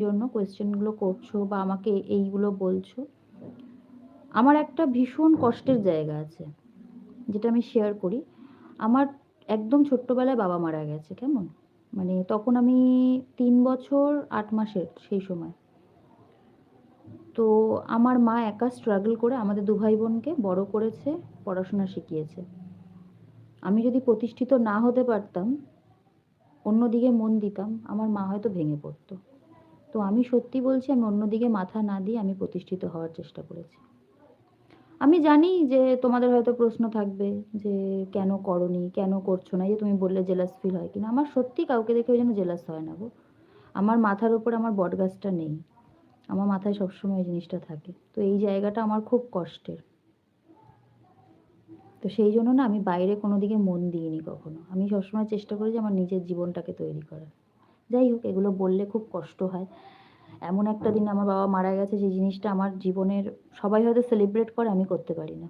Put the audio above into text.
জন্য কোয়েশ্চেনগুলো করছো বা আমাকে এইগুলো বলছো। আমার একটা ভীষণ কষ্টের জায়গা আছে, যেটা আমি শেয়ার করি। আমার একদম ছোট্টবেলায় বাবা মারা গেছে, কেমন? মানে তখন আমি ৩ বছর ৮ মাসের সেই সময়। তো আমার মা একা স্ট্রাগল করে আমাদের ২ ভাই বোনকে বড় করেছে, পড়াশোনা শিখিয়েছে। আমি যদি প্রতিষ্ঠিত না হতে পারতাম, অন্যদিকে মন দিতাম, আমার মা হয়তো ভেঙে পড়তো। তো আমি সত্যি বলছি, আমি অন্যদিকে মাথা না দিয়ে আমি প্রতিষ্ঠিত হওয়ার চেষ্টা করেছি। আমি জানি যে তোমাদের হয়তো প্রশ্ন থাকবে যে, "কেন করোনি? কেন করছো না?" এই যে তুমি বললে জেলাস ফিল হয় কিনা? আমার সত্যি কাউকে দেখে ওই জন্য জেলাস হয় না গো। আমার মাথার উপর আমার বটগাছটা নেই। আমার মাথায় সবসময় এই জিনিসটা থাকে। তো এই জায়গাটা আমার খুব কষ্টের। তো সেই জন্য না আমি বাইরে কোনো দিকে মন দিইনি কখনো। আমি সবসময় চেষ্টা করি যে আমার নিজের জীবনটাকে তৈরি করার। যাই হোক, এগুলো বললে খুব কষ্ট হয়। এমন একটা দিন আমার বাবা মারা গেছে, যে জিনিসটা আমার জীবনের সবাই হয়তো সেলিব্রেট করে, আমি করতে পারি না।